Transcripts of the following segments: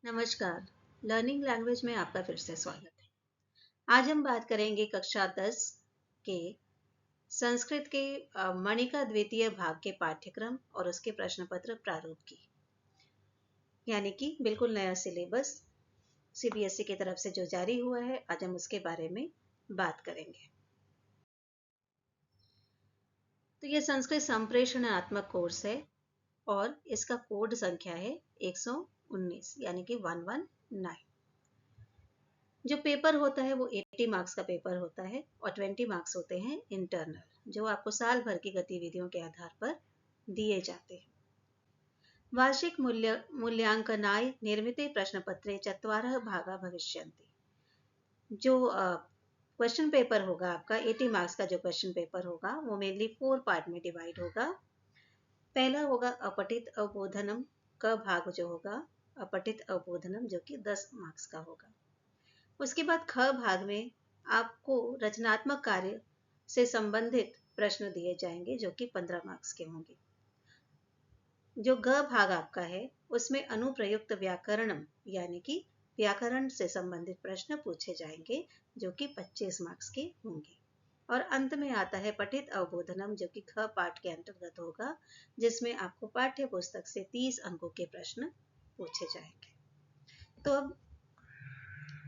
नमस्कार। Learning language में आपका फिर से स्वागत है। आज हम बात करेंगे कक्षा 10 के संस्कृत के मणिका द्वितीय भाग के पाठ्यक्रम और उसके प्रश्न पत्र प्रारूप की, यानी कि बिल्कुल नया सिलेबस सीबीएसई की तरफ से जो जारी हुआ है, आज हम उसके बारे में बात करेंगे। तो ये संस्कृत संप्रेषणात्मक कोर्स है और इसका कोड संख्या है 119 यानी कि 119। जो पेपर होता है वो 80 मार्क्स का पेपर होता है और 20 मार्क्स होते हैं इंटरनल, जो आपको साल भर की गतिविधियों के आधार पर दिए जाते हैं। वार्षिक मूल्यांकनाय निर्मिते प्रश्नपत्रे चत्वारः भागा भविष्यन्ति। जो क्वेश्चन पेपर होगा आपका 80 मार्क्स का, जो क्वेश्चन पेपर होगा वो मेनली 4 पार्ट में डिवाइड होगा। पहला होगा अपठित अवबोधनम का भाग, जो होगा अपठित अवबोधनम, जो कि 10 मार्क्स का होगा। उसके बाद ख भाग में आपको रचनात्मक कार्य से संबंधित प्रश्न दिए जाएंगे, जो कि 15 मार्क्स के होंगे। जो ग भाग आपका है उसमें अनुप्रयुक्त व्याकरणम यानी कि व्याकरण से संबंधित प्रश्न पूछे जाएंगे, जो कि 25 मार्क्स के होंगे। और अंत में आता है पठित अवबोधनम, जो कि ख पाठ के अंतर्गत होगा, जिसमें आपको पाठ्य पुस्तक से 30 अंकों के प्रश्न पूछे जाएंगे। तो अब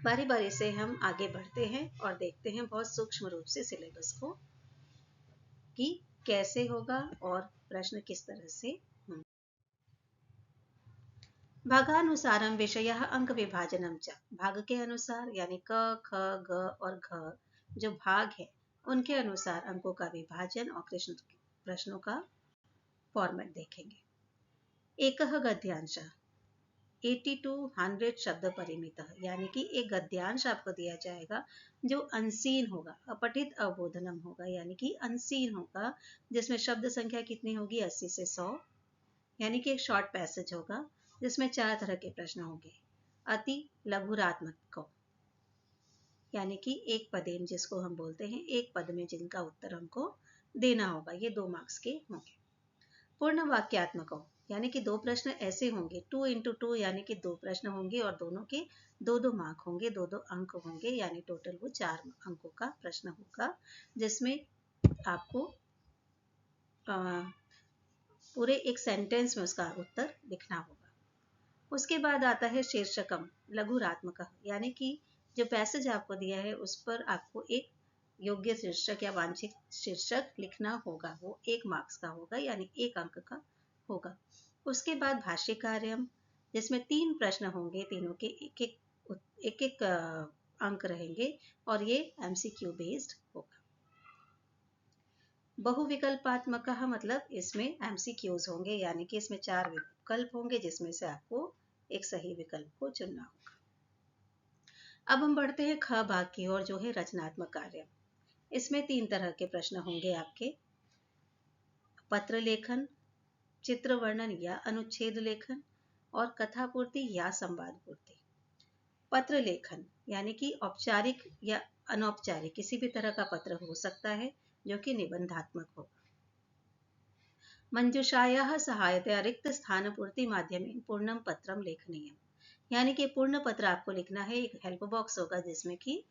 बारी बारी से हम आगे बढ़ते हैं और देखते हैं बहुत सूक्ष्म रूप से सिलेबस को कि कैसे होगा और प्रश्न किस तरह से होंगे। भागानुसारम विषयः अंक विभाजनम च। भाग के अनुसार यानी क, ख, ग और घ जो भाग है उनके अनुसार अंकों का विभाजन और प्रश्नों का फॉर्मेट देखेंगे। एकः गद्यांशः 80 to 100 शब्द परिमित, यानी कि एक गद्यांश आपको दिया जाएगा जो अनसीन होगा। अपठित अवबोधनम होगा यानी कि अनसीन होगा, जिसमें शब्द संख्या कितनी होगी 80 से 100, यानी कि एक शॉर्ट पैसेज होगा जिसमें 4 तरह के प्रश्न होंगे। अति लघुरात्मक यानी कि एक पदेम, जिसको हम बोलते हैं, एक पद में जिनका उत्तर हमको देना होगा, ये 2 मार्क्स के होंगे। पूर्ण वाक्यात्मक यानी कि 2 प्रश्न ऐसे होंगे, 2 into 2 यानी कि 2 प्रश्न होंगे और दोनों के 2-2 मार्क होंगे, 2-2 अंक होंगे, यानी टोटल वो 4 अंकों का प्रश्न होगा, जिसमें आपको पूरे एक सेंटेंस में उसका उत्तर लिखना होगा। उसके बाद आता है शीर्षकम लघुरात्मक, यानी कि जो पैसेज आपको दिया है उस पर आपको एक योग्य शीर्षक या वांछित शीर्षक लिखना होगा, वो 1 मार्क्स का होगा, यानी 1 अंक का होगा। उसके बाद भाष्य कार्यम, जिसमें 3 प्रश्न होंगे, तीनों के एक एक अंक रहेंगे और ये एमसीक्यू बेस्ड होगा। बहुविकल्पात्मक मतलब इसमें एमसीक्यूज होंगे, यानी कि इसमें 4 विकल्प होंगे जिसमें से आपको एक सही विकल्प को चुनना होगा। अब हम बढ़ते हैं ख भाग की ओर, जो है रचनात्मक कार्य। इसमें 3 तरह के प्रश्न होंगे आपके। पत्र लेखन, चित्र वर्णन या अनुच्छेद लेखन और कथा पूर्ति या संवाद पूर्ति। पत्र लेखन यानी कि औपचारिक या अनौपचारिक किसी भी तरह का पत्र हो सकता है, जो कि निबंधात्मक होगा। मंजूषायाः सहायतया रिक्त स्थान पूर्ति माध्यमेन पूर्णम पत्रम लेखनीयम, यानी कि पूर्ण पत्र आपको लिखना है। एक हेल्प बॉक्स होगा जिसमें कि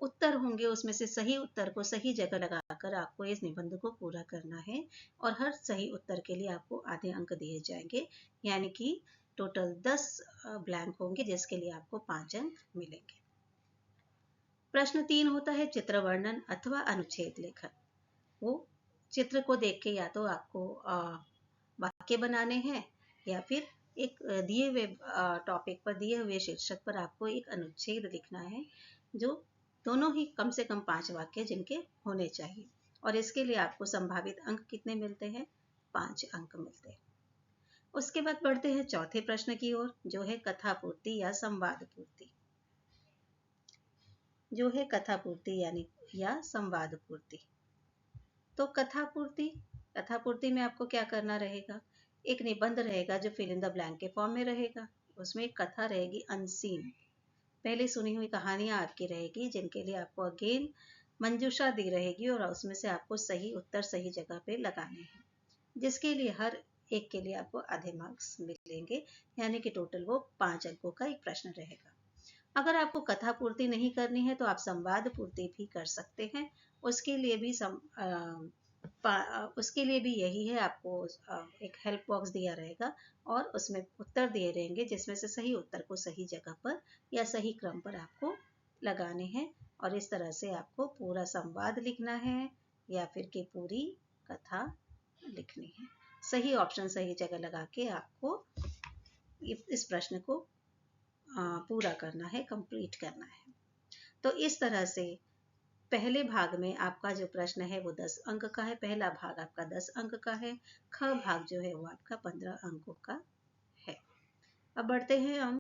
उत्तर होंगे, उसमें से सही उत्तर को सही जगह लगाकर आपको इस निबंध को पूरा करना है और हर सही उत्तर के लिए आपको आधे अंक दिए जाएंगे, यानी कि टोटल 10 ब्लैंक होंगे, जिसके लिए आपको 5 अंक मिलेंगे। प्रश्न 3 होता है चित्र वर्णन अथवा अनुच्छेद लेखन। वो चित्र को देख के या तो आपको वाक्य बनाने हैं या फिर एक दिए हुए टॉपिक पर, दिए हुए शीर्षक पर आपको एक अनुच्छेद लिखना है, जो दोनों ही कम से कम 5 वाक्य जिनके होने चाहिए, और इसके लिए आपको संभावित अंक कितने मिलते हैं? 5 अंक मिलते हैं। उसके बाद बढ़ते हैं चौथे प्रश्न की ओर, जो है कथा पूर्ति या संवाद पूर्ति। जो है कथा पूर्ति यानी या संवाद पूर्ति। तो कथा पूर्ति में आपको क्या करना रहेगा? एक निबंध रहेगा जो फिल इन द ब्लैंक के फॉर्म में रहेगा। उसमें एक कथा रहेगी अनसीन, पहले सुनी हुई कहानियां आपकी रहेगी, जिनके लिए आपको अगेन मंजूषा दी रहेगी और उसमें से आपको सही उत्तर सही जगह पे लगाने हैं, जिसके लिए हर एक के लिए आपको आधे मार्क्स मिलेंगे, यानी कि टोटल वो 5 अंकों का एक प्रश्न रहेगा। अगर आपको कथा पूर्ति नहीं करनी है तो आप संवाद पूर्ति भी कर सकते हैं। उसके लिए भी उसके लिए भी यही है, आपको एक हेल्प बॉक्स दिया रहेगा और उसमें उत्तर दिए रहेंगे, जिसमें से सही उत्तर को सही जगह पर या सही क्रम पर आपको लगाने हैं। और इस तरह से आपको पूरा संवाद लिखना है या फिर कि पूरी कथा लिखनी है। सही ऑप्शन सही जगह लगा के आपको इस प्रश्न को पूरा करना है, कंप्लीट करना है। तो इस तरह से पहले भाग में आपका जो प्रश्न है वो 10 अंक का है, पहला भाग आपका 10 अंक का है, ख भाग जो है वो आपका 15 अंकों का है। अब बढ़ते हैं हम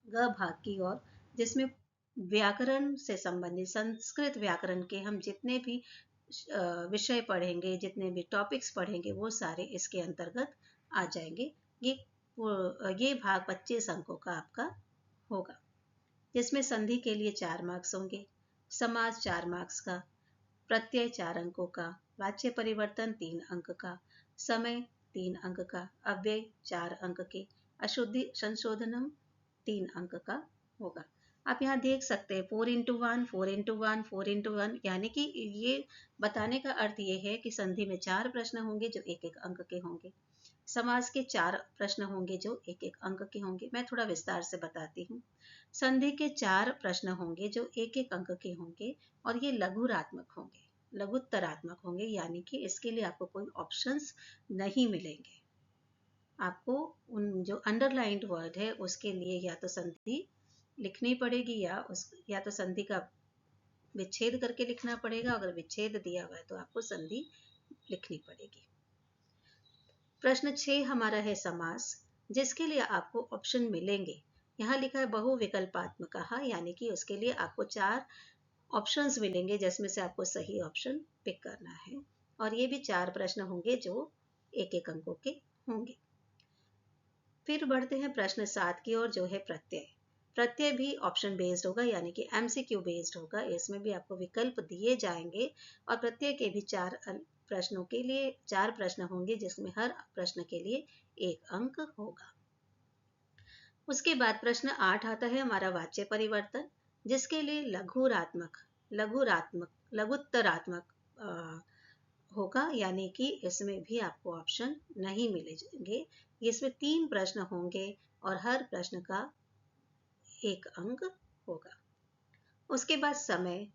ग भाग की ओर, जिसमें व्याकरण से संबंधित संस्कृत व्याकरण के हम जितने भी विषय पढ़ेंगे, जितने भी टॉपिक्स पढ़ेंगे, वो सारे इसके अंतर्गत आ जाएंगे। ये भाग 25 अंकों का आपका होगा, जिसमें संधि के लिए 4 मार्क्स होंगे, समास 4 मार्क्स का, प्रत्यय 4 अंकों का, वाच्य परिवर्तन 3 अंक का, समय 3 अंक का, अव्यय 4 अंक के, अशुद्धि संशोधनम 3 अंक का होगा। आप यहाँ देख सकते हैं 4 into 1, 4 into 1, 4 into 1, यानी कि ये बताने का अर्थ ये है कि संधि में 4 प्रश्न होंगे जो एक एक अंक के होंगे, समास के 4 प्रश्न होंगे जो एक एक अंक के होंगे। मैं थोड़ा विस्तार से बताती हूँ। संधि के 4 प्रश्न होंगे जो एक एक अंक के होंगे और ये लघुरात्मक होंगे, लघुत्तरात्मक होंगे, यानी कि इसके लिए आपको कोई ऑप्शंस नहीं मिलेंगे। आपको उन जो अंडरलाइंड वर्ड है उसके लिए या तो संधि लिखनी पड़ेगी या तो संधि का विच्छेद करके लिखना पड़ेगा। अगर विच्छेद दिया हुआ है तो आपको संधि लिखनी पड़ेगी। प्रश्न 6 हमारा है समास, जिसके लिए आपको ऑप्शन मिलेंगे। यहाँ लिखा है बहुविकल्पात्मक, यानी कि उसके लिए आपको 4 ऑप्शंस मिलेंगे, जिसमें से आपको सही ऑप्शन पिक करना है। और ये भी 4 प्रश्न होंगे जो एक एक अंकों के होंगे। फिर बढ़ते हैं प्रश्न 7 की ओर, जो है प्रत्यय। प्रत्यय भी ऑप्शन बेस्ड होगा, यानी कि MCQ बेस्ड होगा। इसमें भी आपको विकल्प दिए जाएंगे और प्रत्यय के भी 4 प्रश्नों के लिए 4 प्रश्न होंगे, जिसमें हर प्रश्न के लिए 1 अंक होगा। उसके बाद प्रश्न 8 आता है हमारा वाच्य परिवर्तन, जिसके लिए लघुत्तरात्मक होगा, यानी कि इसमें भी आपको ऑप्शन नहीं मिलेंगे। इसमें 3 प्रश्न होंगे और हर प्रश्न का 1 अंक होगा। उसके बाद समय,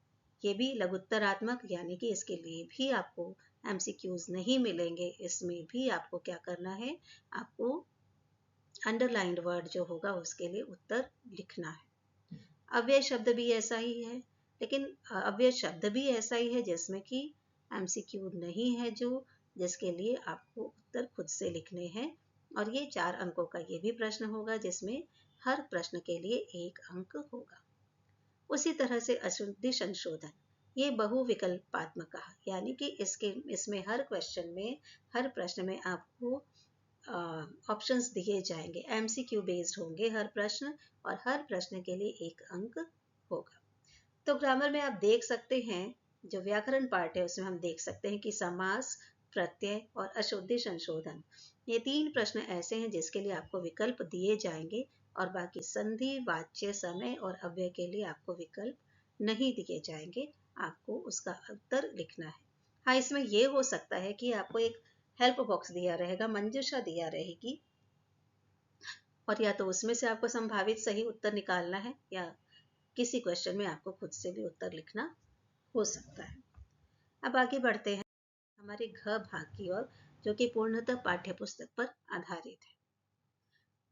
ये भी लघुत्तरात्मक, यानी कि इसके लिए भी आपको MCQs नहीं मिलेंगे। इसमें भी आपको क्या करना है, आपको अंडरलाइंड वर्ड जो होगा उसके लिए उत्तर लिखना है। अव्यय शब्द भी ऐसा ही है, लेकिन अव्यय शब्द भी ऐसा ही है जिसमें कि MCQ नहीं है, जिसके लिए आपको उत्तर खुद से लिखने हैं। और ये 4 अंकों का ये भी प्रश्न होगा, जिसमें हर प्रश्न के लिए 1 अंक होगा। उसी तरह से अशुद्धि संशोधन, ये बहुविकल्पात्मक, यानी कि इसमें हर प्रश्न में आपको ऑप्शंस दिए जाएंगे। MCQ बेस्ड होंगे हर प्रश्न और हर प्रश्न के लिए 1 अंक होगा। तो ग्रामर में आप देख सकते हैं, जो व्याकरण पार्ट है उसमें हम देख सकते हैं कि समास, प्रत्यय और अशुद्धि संशोधन, ये 3 प्रश्न ऐसे हैं जिसके लिए आपको विकल्प दिए जाएंगे और बाकी संधि, वाच्य, समय और अव्यय के लिए आपको विकल्प नहीं दिए जाएंगे। आपको उसका उत्तर लिखना है। हाँ, इसमें यह हो सकता है कि आपको एक हेल्प बॉक्स दिया रहेगा, मंजूषा दिया रहेगी, और या तो उसमें से आपको संभावित सही उत्तर निकालना है या किसी क्वेश्चन में आपको खुद से भी उत्तर लिखना हो सकता है। अब आगे बढ़ते हैं हमारे घ भाग की ओर, जो कि पूर्णतः पाठ्य पुस्तक पर आधारित है।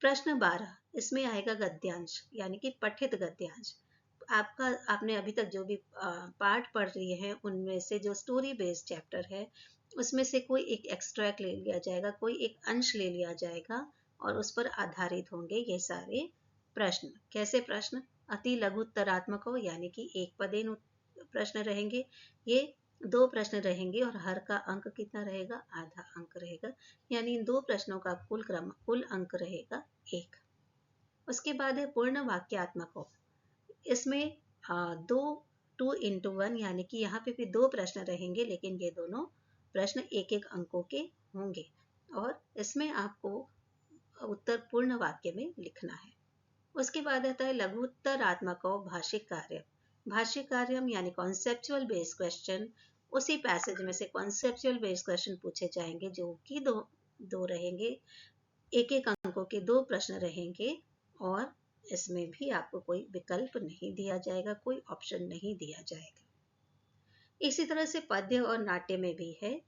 प्रश्न 12, इसमें आएगा गद्यांश, यानी कि पठित गद्यांश। आपने अभी तक जो भी पाठ पढ़ लिए हैं उनमें से जो स्टोरी बेस्ड चैप्टर है उसमें से कोई एक एक्सट्रैक्ट ले लिया जाएगा, कोई एक अंश ले लिया जाएगा और उस पर आधारित होंगे ये सारे प्रश्न। कैसे प्रश्न? अति लघुत्तरात्मक हो, यानी कि एक पदेन प्रश्न रहेंगे। ये 2 प्रश्न रहेंगे और हर का अंक कितना रहेगा? आधा अंक रहेगा, यानी इन 2 प्रश्नों का कुल अंक रहेगा 1। उसके बाद है पूर्ण वाक्यात्मक हो, इसमें 2 into 1, यानी कि यहाँ पे भी 2 प्रश्न रहेंगे, लेकिन ये दोनों प्रश्न 1 अंकों के होंगे। और इसमें आपको उत्तर पूर्ण वाक्य में लिखना है। उसके बाद आता है लघुत्तरात्मक और भाषिक कार्य। भाषिक कार्य यानी कॉन्सेप्चुअल बेस्ड क्वेश्चन, उसी पैसेज में से कॉन्सेप्चुअल बेस्ड क्वेश्चन पूछे जाएंगे जो कि दो रहेंगे, एक एक अंकों के 2 प्रश्न रहेंगे और इसमें भी आपको कोई विकल्प नहीं दिया जाएगा, कोई ऑप्शन नहीं दिया जाएगा। इसी तरह से पद्य और नाट्य में भी है,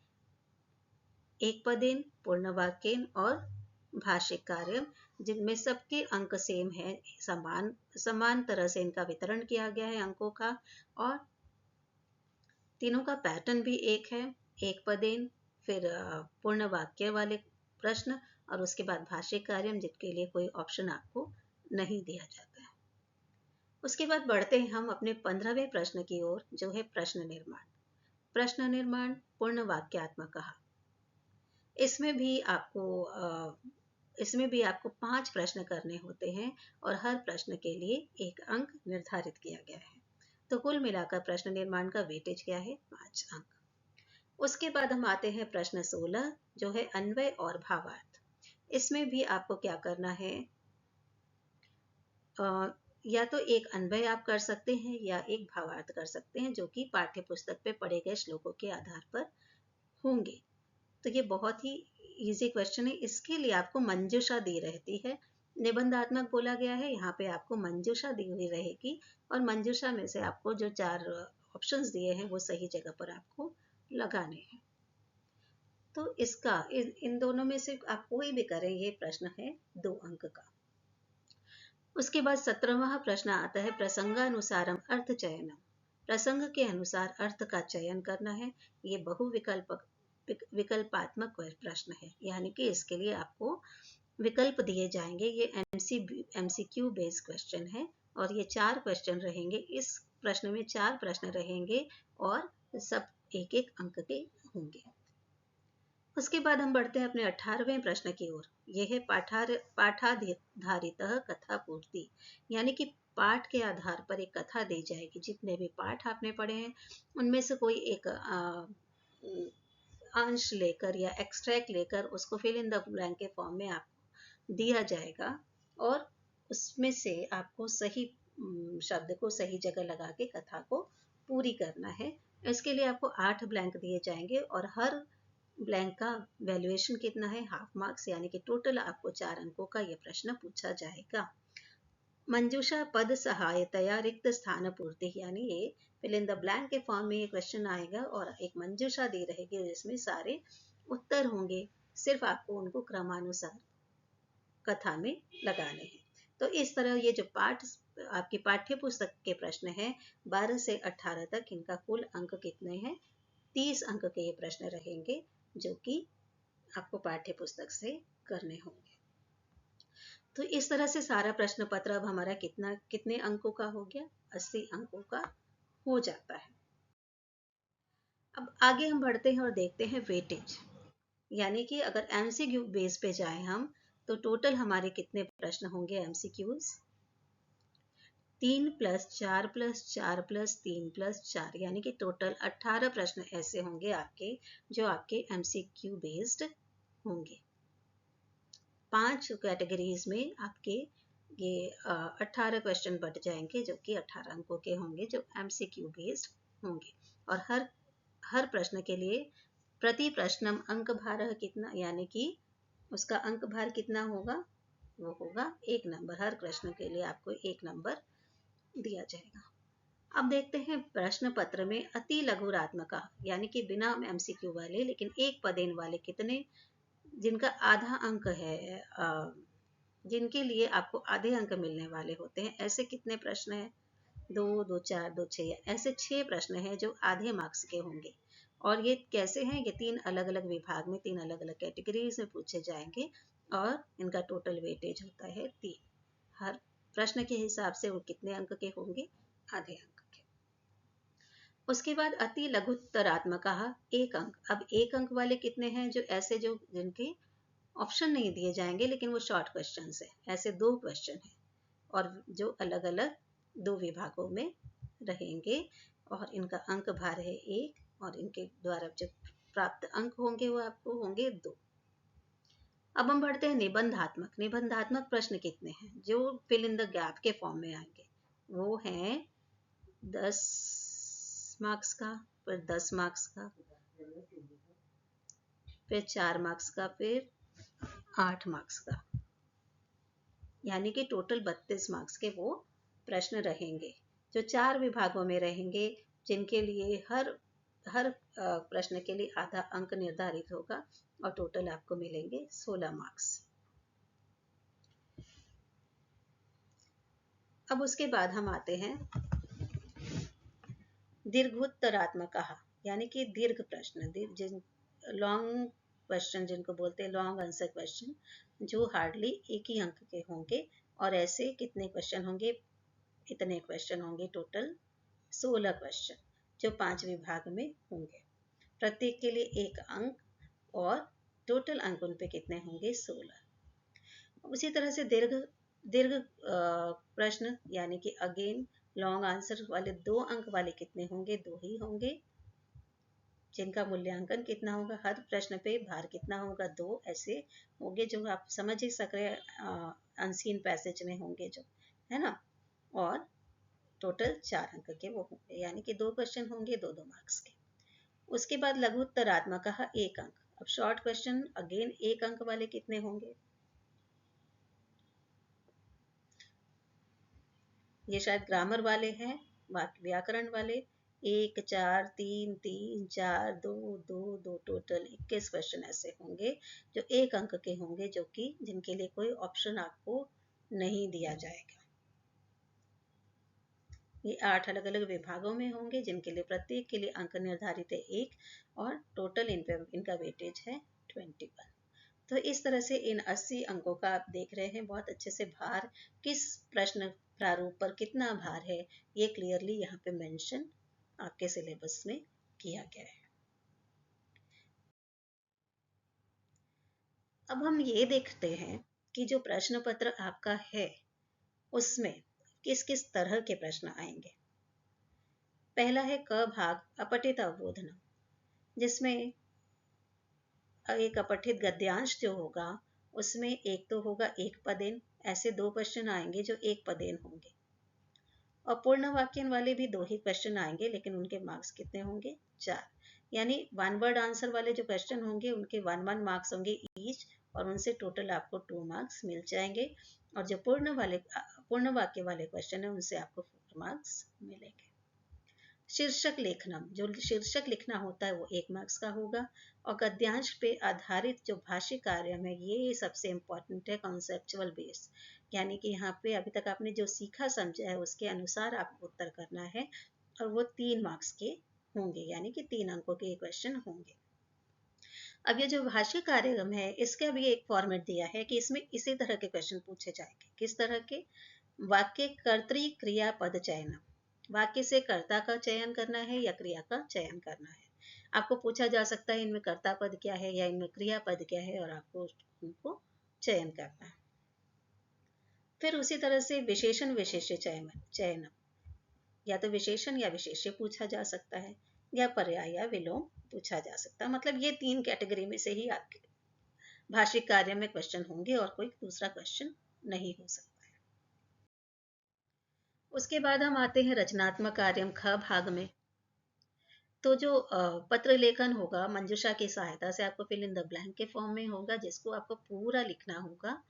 एक पदेन, पूर्ण वाक्यन और भाषिक कार्य, जिनमें सबके अंक सेम है, समान तरह से इनका वितरण किया गया है अंकों का, और तीनों का पैटर्न भी एक है, एक पदेन, फिर पूर्ण वाक्य वाले प्रश्न और उसके बाद भाषिक कार्य जिनके लिए कोई ऑप्शन आपको नहीं दिया जाता है। उसके बाद बढ़ते हैं हम अपने 15वें प्रश्न की ओर, जो है प्रश्न निर्माण। प्रश्न निर्माण पूर्ण वाक्यात्मक कहा। इसमें भी आपको 5 प्रश्न करने होते हैं और हर प्रश्न के लिए 1 अंक निर्धारित किया गया है। तो कुल मिलाकर प्रश्न निर्माण का वेटेज क्या है? 5 अंक। उसके बाद हम आते हैं प्रश्न 16, जो है अन्वय और भावार्थ। इसमें भी आपको क्या करना है, या तो एक अन्वय आप कर सकते हैं या एक भावार्थ कर सकते हैं, जो कि पाठ्य पुस्तक पे पढ़े गए श्लोकों के आधार पर होंगे। तो ये बहुत ही इजी क्वेश्चन है। इसके लिए आपको मंजूषा दी रहती है, निबंधात्मक बोला गया है, यहाँ पे आपको मंजूषा दी हुई रहेगी और मंजूषा में से आपको जो 4 ऑप्शंस दिए हैं वो सही जगह पर आपको लगाने हैं। तो इन दोनों में से आप कोई भी करें, ये प्रश्न है 2 अंक का। उसके बाद 17वां प्रश्न आता है प्रसंगानुसारम अर्थ चयनम। प्रसंग के अनुसार अर्थ का चयन करना है। ये विकल्पात्मक प्रश्न है, यानी कि इसके लिए आपको विकल्प दिए जाएंगे। ये MCQ बेस्ड क्वेश्चन है और ये 4 क्वेश्चन रहेंगे। इस प्रश्न में 4 प्रश्न रहेंगे और सब 1-1 अंक के होंगे। उसके बाद हम बढ़ते हैं अपने 18वें प्रश्न की ओर। यह है पाठाधारितः कथा पूर्ति, यानी कि पाठ के आधार पर एक कथा दी जाएगी। जितने भी पाठ आपने पढ़े हैं उनमें से कोई एक अंश लेकर या एक्सट्रैक्ट लेकर उसको फिल इन द ब्लैंक के फॉर्म में आपको दिया जाएगा और उसमें से आपको सही शब्द को सही जगह लगा के कथा को पूरी करना है। इसके लिए आपको 8 ब्लैंक दिए जाएंगे और हर ब्लैंक का वैल्यूएशन कितना है? हाफ मार्क्स, यानी कि टोटल आपको 4 अंकों का यह प्रश्न पूछा जाएगा। मंजूषा पद सहायतया रिक्त स्थान पूर्ति, यानी ये फिल इन द ब्लैंक के फॉर्म में ये क्वेश्चन आएगा और एक मंजूषा दी रहेगी जिसमें सारे उत्तर होंगे, सिर्फ आपको उनको क्रमानुसार कथा में लगाने हैं। तो इस तरह ये जो आपकी पाठ्य पुस्तक के प्रश्न हैं 12 से 18 तक, इनका कुल अंक कितने हैं? 30 अंक के ये प्रश्न रहेंगे जो कि आपको पाठ्य पुस्तक से करने होंगे। तो इस तरह से सारा प्रश्न पत्र अब हमारा कितने अंकों का हो गया? 80 अंकों का हो जाता है। अब आगे हम बढ़ते हैं और देखते हैं वेटेज, यानी कि अगर MCQ बेस पे जाएं हम तो टोटल हमारे कितने प्रश्न होंगे MCQs? 3 + 4 + 4 + 3 + 4, यानी कि टोटल 18 प्रश्न ऐसे होंगे आपके जो आपके MCQ बेस्ड होंगे। 5 कैटेगरीज में आपके ये 18 क्वेश्चन बट जाएंगे जो कि 18 अंकों के होंगे, जो MCQ बेस्ड होंगे। और हर प्रश्न के लिए प्रति प्रश्नम अंक भार कितना, यानी कि उसका अंक भार कितना होगा? वो होगा 1 नंबर। हर प्रश्न के लिए आपको 1 नंबर दिया जाएगा। अब देखते हैं प्रश्न पत्र में अति लघुरात्मका, यानी कि बिना MCQ वाले लेकिन एक पदेन वाले कितने, जिनका आधा अंक है, जिनके लिए आपको आधे अंक मिलने वाले होते हैं, ऐसे कितने प्रश्न हैं? 2, 2, 4, 2, 6, ऐसे 6 प्रश्न हैं जो आधे मार्क्स के होंगे। और ये कैसे हैं? ये 3 अलग अलग विभाग में 3 अलग अलग कैटेगरीज में पूछे जाएंगे और इनका टोटल वेटेज होता है 3। हर प्रश्न के हिसाब से वो कितने अंक के होंगे? आधे अंक के। उसके बाद अति लघुत्तरात्मक 1 अंक। अब 1 अंक वाले कितने हैं? जो ऐसे जिनके ऑप्शन नहीं दिए जाएंगे लेकिन वो शॉर्ट क्वेश्चन है, ऐसे 2 क्वेश्चन हैं और जो अलग अलग 2 विभागों में रहेंगे और इनका अंक भार है 1 और इनके द्वारा जो प्राप्त अंक होंगे वो आपको होंगे 2। अब हम बढ़ते हैं निबंधात्मक। निबंधात्मक प्रश्न कितने हैं जो फिल इन द गैप के फॉर्म में आएंगे? वो हैं 10 मार्क्स का, फिर 10 मार्क्स का, फिर 4 मार्क्स का, फिर 8 मार्क्स का, यानी कि टोटल 32 मार्क्स के वो प्रश्न रहेंगे जो 4 विभागों में रहेंगे, जिनके लिए हर हर प्रश्न के लिए आधा अंक निर्धारित होगा और टोटल आपको मिलेंगे 16 मार्क्स। अब उसके बाद हम आते हैं दीर्घोत्तरात्मक, यानी कि दीर्घ प्रश्न, लॉन्ग क्वेश्चन जिनको बोलते हैं, लॉन्ग आंसर क्वेश्चन, जो हार्डली एक ही अंक के होंगे। और ऐसे कितने क्वेश्चन होंगे? इतने क्वेश्चन होंगे, टोटल 16 क्वेश्चन, जो 5 विभाग में होंगे, प्रत्येक के लिए 1 अंक, और टोटल अंक उन पे कितने होंगे? 16। उसी तरह से दीर्घ दीर्घ प्रश्न, यानी कि अगेन लॉन्ग आंसर वाले 2 अंक वाले कितने होंगे? 2 ही होंगे, जिनका मूल्यांकन कितना होगा? हर प्रश्न पे भार कितना होगा? 2 ऐसे होंगे, जो आप समझ ही सक रहे अनसीन पैसेज में होंगे जो, है ना। और टोटल 4 अंक के वो होंगे, यानी कि 2 क्वेश्चन होंगे 2-2 मार्क्स के। उसके बाद लघुत्तरात्मक 1 अंक। अब शॉर्ट क्वेश्चन अगेन 1 अंक वाले कितने होंगे? ये शायद ग्रामर वाले हैं, व्याकरण वाले। 1 4 3 3 4 2 2 2, टोटल 21 क्वेश्चन ऐसे होंगे जो 1 अंक के होंगे, जो कि जिनके लिए कोई ऑप्शन आपको नहीं दिया जाएगा। ये 8 अलग अलग विभागों में होंगे, जिनके लिए प्रत्येक के लिए अंक निर्धारित है 1, और टोटल इनका वेटेज है 21। तो इस तरह से इन 80 अंकों का आप देख रहे हैं, बहुत अच्छे से भार किस प्रश्न प्रारूप पर कितना भार है, ये क्लियरली यहाँ पे मेंशन आपके सिलेबस में किया गया है। अब हम ये देखते हैं कि जो प्रश्न पत्र आपका है उसमें किस किस तरह के प्रश्न आएंगे। पहला है क भाग अपठित अवबोधन, जिसमें एक अपठित गद्यांश जो होगा उसमें एक तो होगा एक पदेन, ऐसे 2 क्वेश्चन आएंगे जो एक पदेन होंगे। और पूर्ण वाक्यन वाले भी 2 ही क्वेश्चन आएंगे, लेकिन उनके मार्क्स कितने होंगे? 4। यानी 1 वर्ड आंसर वाले जो क्वेश्चन होंगे उनके 1-1 मार्क्स होंगे ईच, और उनसे टोटल आपको 2 मार्क्स मिल जाएंगे। और जो पूर्ण वाक्य वाले क्वेश्चन है उनसे आपको 4 मार्क्स मिलेंगे। शीर्षक लेखनम, जो शीर्षक लिखना होता है वो 1 मार्क्स का होगा। और गद्यांश पे आधारित जो भाष्य कार्य है, ये सबसे इम्पोर्टेंट है, कॉन्सेप्चुअल बेस, यानी कि यहाँ पे अभी तक आपने जो सीखा समझा है उसके अनुसार आपको उत्तर करना है, और वो 3 मार्क्स के होंगे, यानी कि 3 अंकों के क्वेश्चन होंगे। अब ये जो भाष्य कार्यक्रम है, इसका भी एक फॉर्मेट दिया है कि इसमें इसी तरह के क्वेश्चन पूछे जाएंगे। किस तरह के? वाक्य कर्तृ क्रिया पद चयन, वाक्य से कर्ता का चयन करना है या क्रिया का चयन करना है। आपको पूछा जा सकता है इनमें कर्ता पद क्या है या इनमें क्रिया पद क्या है, और आपको उनको चयन करना है। फिर उसी तरह से विशेषण विशेष्य चयन, या तो विशेषण या विशेष्य पूछा जा सकता है, या पर्याय या विलोम पूछा जा सकता है। मतलब ये 3 कैटेगरी में से ही आपके भाषिक कार्य में क्वेश्चन होंगे, और कोई दूसरा क्वेश्चन नहीं हो सकता। उसके बाद हम आते हैं रचनात्मक कार्य ख भाग में। तो जो पत्र लेखन होगा मंजूषा की सहायता से, आपको फिल इन द ब्लैंक के फॉर्म में होगा, जिसको आपको पूरा लिखना होगा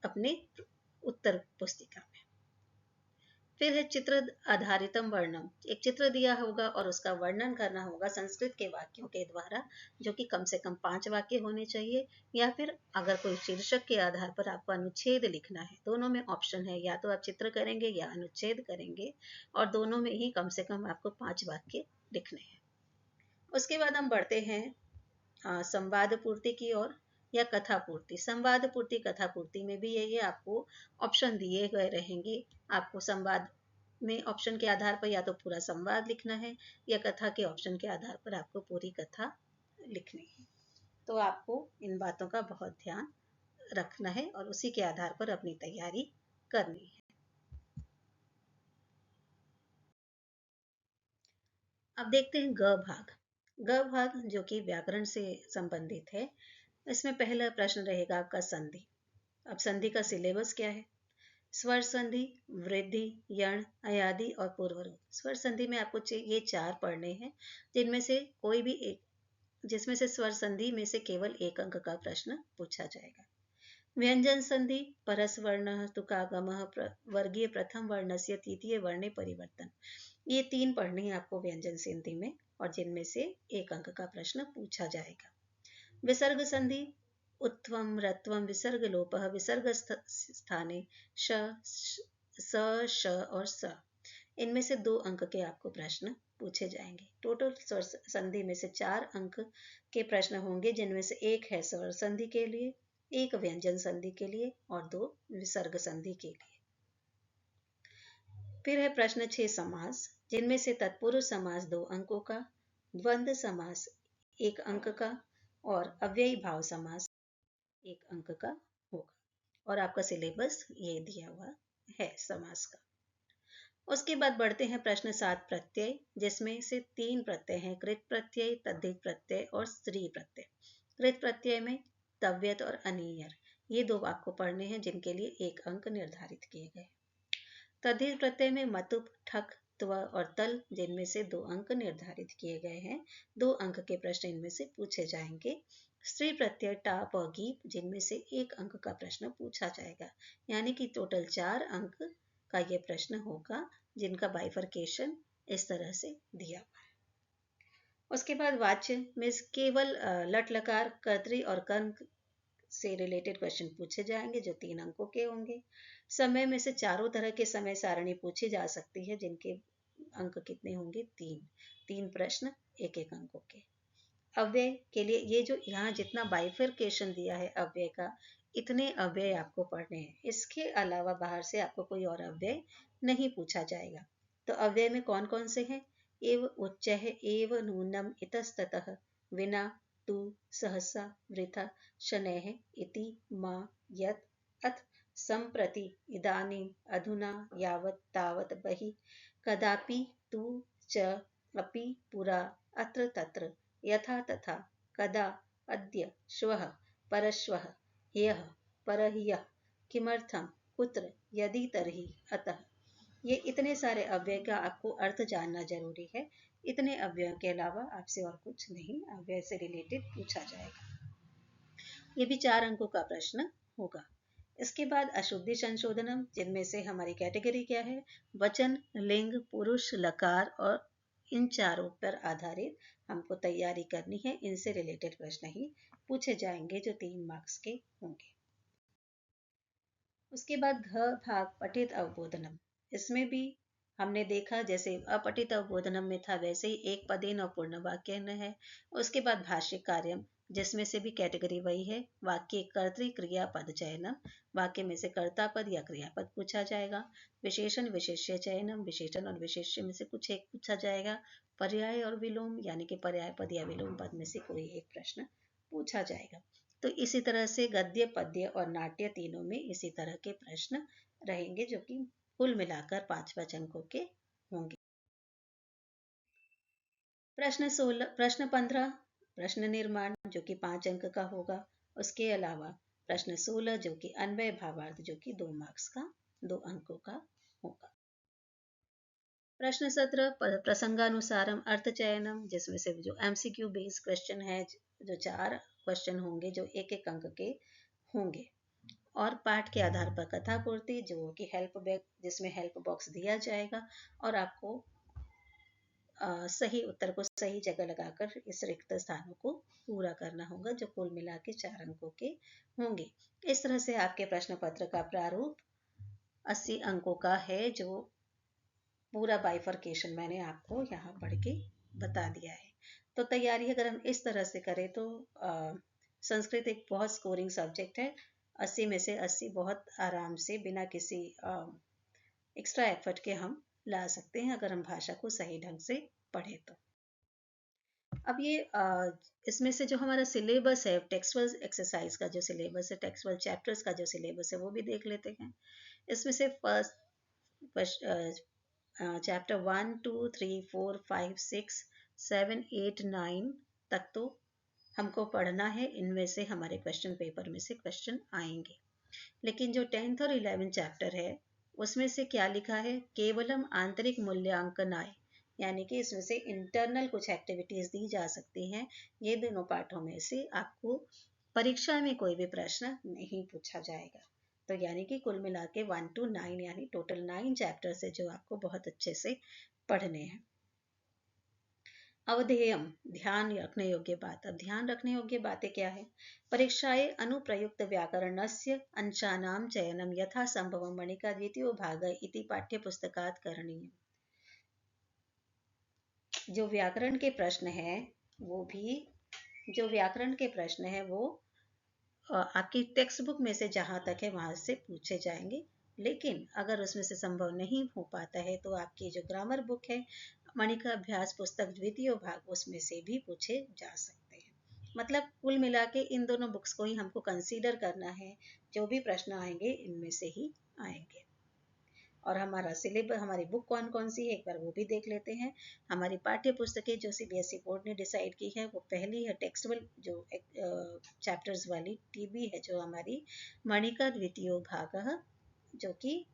अपने उत्तर पुस्तिका में। फिर है चित्र आधारितम वर्णम, एक चित्र दिया होगा और उसका वर्णन करना होगा संस्कृत के वाक्यों के द्वारा, जो कि कम से कम 5 वाक्य होने चाहिए। या फिर अगर कोई शीर्षक के आधार पर आपको अनुच्छेद लिखना है, दोनों में ऑप्शन है, या तो आप चित्र करेंगे या अनुच्छेद करेंगे, और दोनों में ही कम से कम आपको 5 वाक्य लिखने हैं। उसके बाद हम बढ़ते हैं संवाद पूर्ति की ओर, या कथा पूर्ति। संवाद पूर्ति कथा पूर्ति में भी ये आपको ऑप्शन दिए गए रहेंगे। आपको संवाद में ऑप्शन के आधार पर या तो पूरा संवाद लिखना है, या कथा के ऑप्शन के आधार पर आपको पूरी कथा लिखनी है। तो आपको इन बातों का बहुत ध्यान रखना है और उसी के आधार पर अपनी तैयारी करनी है। अब देखते हैं ग भाग। ग भाग जो कि व्याकरण से संबंधित है। इसमें पहला प्रश्न रहेगा आपका संधि। अब संधि का सिलेबस क्या है? स्वर संधि, वृद्धि, यण, अयादि और पूर्वरूप। स्वर संधि में आपको ये 4 पढ़ने हैं, जिनमें से कोई भी एक, जिसमें से स्वर संधि में से केवल 1 अंक का प्रश्न पूछा जाएगा। व्यंजन संधि, परस वर्ण, तुकागमः, वर्गीय प्रथम वर्णस्य तृतीय वर्णे परिवर्तन। ये 3 पढ़ने हैं आपको व्यंजन संधि में, और जिनमें से 1 अंक का प्रश्न पूछा जाएगा। विसर्ग संधि, उत्वम, रत्वम, विसर्ग लोपः, विसर्ग स्थाने श, स, श और स। इनमें से 2 अंक के आपको प्रश्न पूछे जाएंगे। टोटल स्वर संधि में से 4 अंक के प्रश्न होंगे, जिनमें से 1 है स्वर संधि के लिए, 1 व्यंजन संधि के लिए और 2 विसर्ग संधि के लिए। फिर है प्रश्न 6 समास, जिनमें से तत्पुरुष समास 2 अंकों का, द्वंद्व समास 1 अंक का और अव्ययी भाव समास 1 अंक का होगा। और आपका सिलेबस ये दिया हुआ है समास का। उसके बाद बढ़ते हैं प्रश्न 7 प्रत्यय, जिसमें से 3 प्रत्यय हैं, कृत प्रत्यय, तद्धित प्रत्यय और स्त्री प्रत्यय। कृत प्रत्यय में तव्यत और अनीयर, ये 2 आपको पढ़ने हैं, जिनके लिए 1 अंक निर्धारित किए गए। तद्धित प्रत्यय में मतुप, ठक, त्व और तल, जिनमें से 2 अंक निर्धारित किए गए हैं। 2 अंक के प्रश्न इनमें से पूछे जाएंगे। स्त्री प्रत्यय टाप और गीप, जिनमें से 1 अंक का प्रश्न पूछा जाएगा, यानी कि टोटल 4 अंक का ये प्रश्न होगा, जिनका बाइफरकेशन इस तरह से दिया हुआ है। उसके बाद वाच्य में केवल लट लकार, कर्तरी और कर्म से रिलेटेड क्वेश्चन पूछे जाएंगे, जो 3 अंकों के होंगे। समय में से चारों तरह के समय सारणी पूछी जा सकती है, जिनके अंक कितने होंगे? 3 प्रश्न 1-1 अंकों के। अव्यय के लिए ये जो यहाँ जितना बाइफरकेशन दिया है अव्यय का, इतने अव्यय आपको पढ़ने हैं। इसके अलावा बाहर से आपको कोई और अव्यय नहीं पूछा जाएगा। तो अव्यय में कौन कौन से हैं? एव उच्च है, एव नूनम, इतस्ततः, विना, तु, सहसा, वृथा, शनैः, इति, मा, यत्, अथ, सम्प्रति, इदानीं, अधुना, यावत्, तावत्, बहि, कदापि, तु, च, अपि, पुरा, अत्र, तत्र, यथा, तथा, कदा, अद्य, श्वः, परश्वः, ह्यः, परह्यः, किमर्थं, कुत्र, यदि, तर्हि, अतः। ये इतने सारे अव्यय का आपको अर्थ जानना जरूरी है। इतने अव्ययों के अलावा आपसे और कुछ नहीं अव्यय से रिलेटेड पूछा जाएगा। ये भी 4 अंकों का प्रश्न होगा। इसके बाद अशुद्धि संशोधनम, जिनमें से हमारी कैटेगरी क्या है? वचन, लिंग, पुरुष, लकार, और इन चारों पर आधारित हमको तैयारी करनी है। इनसे रिलेटेड प्रश्न ही पूछे जाएंगे, जो 3 मार्क्स के होंगे। उसके बाद घ भाग पठित अवबोधनम, इसमें भी हमने देखा जैसे अपठित अवबोधनम में था, वैसे ही एक पदेन और पूर्ण वाक्य है। उसके बाद भाष्य कार्यम, जिसमें से भी कैटेगरी वही है। वाक्य कर्तृ क्रिया पद चयनम, वाक्य में से कर्ता पद या क्रियापद पूछा जाएगा। विशेषण विशेष्य चयनम, विशेषण और विशेष्य में से कुछ एक पूछा जाएगा। पर्याय और विलोम, यानी कि पर्याय पद या विलोम पद में से कोई एक प्रश्न पूछा जाएगा। तो इसी तरह से गद्य, पद्य और नाट्य तीनों में इसी तरह के प्रश्न रहेंगे, जो कि कुल मिलाकर 5 अंकों के होंगे। प्रश्न 15 प्रश्न निर्माण, जो कि 5 अंक का होगा। उसके अलावा प्रश्न 16 जो कि अन्वय भावार्थ, जो कि 2 मार्क्स का 2 अंकों का होगा। प्रश्न 17 प्रसंगानुसारम अर्थ चयनम, जिसमें से जो MCQ बेस्ड क्वेश्चन है, जो 4 क्वेश्चन होंगे, जो 1-1 अंक के होंगे। और पाठ के आधार पर कथा पूर्ति, जो कि जिसमें हेल्प बॉक्स दिया जाएगा, और आपको सही उत्तर को सही जगह लगाकर इस रिक्त स्थानों को पूरा करना होगा, जो कुल मिला के 4 अंकों के होंगे। इस तरह से आपके प्रश्न पत्र का प्रारूप 80 अंकों का है, जो पूरा बाइफरकेशन मैंने आपको यहाँ पढ़ के बता दिया है। तो तैयारी अगर हम इस तरह से करें तो संस्कृत एक बहुत स्कोरिंग सब्जेक्ट है। 80 में से 80 बहुत आराम से बिना किसी एक्स्ट्रा एफर्ट के हम ला सकते हैं, अगर हम भाषा को सही ढंग से पढ़े तो। अब ये इसमें से जो हमारा सिलेबस है, टेक्सुअल एक्सरसाइज का जो सिलेबस है, टेक्सुअल चैप्टर्स का जो सिलेबस है, वो भी देख लेते हैं। इसमें से फर्स्ट चैप्टर 1, 2, 3, 4, 5, 6, 7, 8, 9 तक तो हमको पढ़ना है, इनमें से हमारे क्वेश्चन पेपर में से क्वेश्चन आएंगे। लेकिन जो 10th और 11th चैप्टर है उसमें से क्या लिखा है, केवलम आंतरिक मूल्यांकन आए, यानी कि इसमें से इंटरनल कुछ एक्टिविटीज दी जा सकती हैं। ये दोनों पाठों में से आपको परीक्षा में कोई भी प्रश्न नहीं पूछा जाएगा। तो यानी कि कुल मिला के 1 to 9 यानी टोटल 9 चैप्टर से जो आपको बहुत अच्छे से पढ़ने हैं। अवधेयम, ध्यान रखने योग्य बात। अब ध्यान रखने योग्य बातें क्या है, परीक्षाएं अनुप्रयुक्त व्याकरणस्य अंशानां चयनम यथा संभवम मणिका द्वितीयो भाग इति पाठ्यपुस्तकात् करणीय। जो व्याकरण के प्रश्न है वो भी जो व्याकरण के प्रश्न है वो आपकी टेक्स्ट बुक में से जहाँ तक है वहां से पूछे जाएंगे। लेकिन अगर उसमें से संभव नहीं हो पाता है तो आपकी जो ग्रामर बुक है मणिका अभ्यास पुस्तक द्वितीय भाग उसमें से भी पूछे जा सकते हैं। मतलब कुल मिला के इन दोनों बुक्स को ही हमको कंसीडर करना है, जो भी प्रश्न आएंगे इनमें से ही आएंगे। और हमारा सिलेबस, हमारी बुक कौन कौन सी है एक बार वो भी देख लेते हैं। हमारी पाठ्य पुस्तकें जो सीबीएसई बोर्ड ने डिसाइड की है वो पहली है टेक्सटुअल जो चैप्टर्स वाली टीबी है, जो हमारी मणिका द्वितीयो भाग, जो कि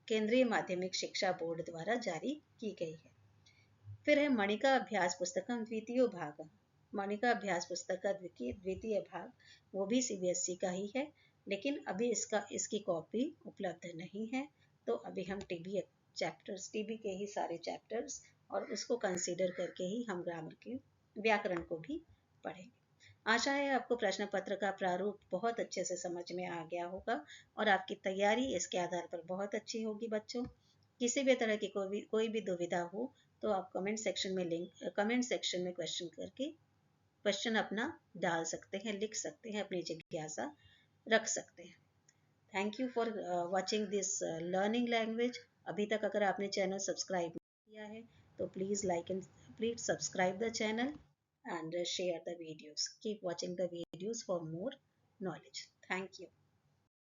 केंद्रीय माध्यमिक शिक्षा बोर्ड द्वारा जारी की गई है। फिर है मणिका अभ्यास पुस्तकम द्वितीय भाग, मणिका अभ्यास पुस्तक का द्वितीय भाग, वो भी सीबीएसई का ही है, लेकिन अभी इसकी कॉपी उपलब्ध नहीं है। तो अभी हम टीबी के ही सारे चैप्टर्स और उसको कंसीडर करके ही हम ग्रामर के व्याकरण को भी पढ़ेंगे। आशा है आपको प्रश्न पत्र का प्रारूप बहुत अच्छे से समझ में आ गया होगा और आपकी तैयारी इसके आधार पर बहुत अच्छी होगी बच्चों। किसी भी तरह की कोई भी दुविधा हो तो आप कमेंट सेक्शन में क्वेश्चन करके क्वेश्चन अपना डाल सकते हैं, लिख सकते हैं, अपनी जिज्ञासा रख सकते हैं। Thank you for watching this learning language. अभी तक अगर आपने चैनल सब्सक्राइब नहीं किया है तो please subscribe the channel and share the videos. Keep watching the videos for more knowledge. Thank you.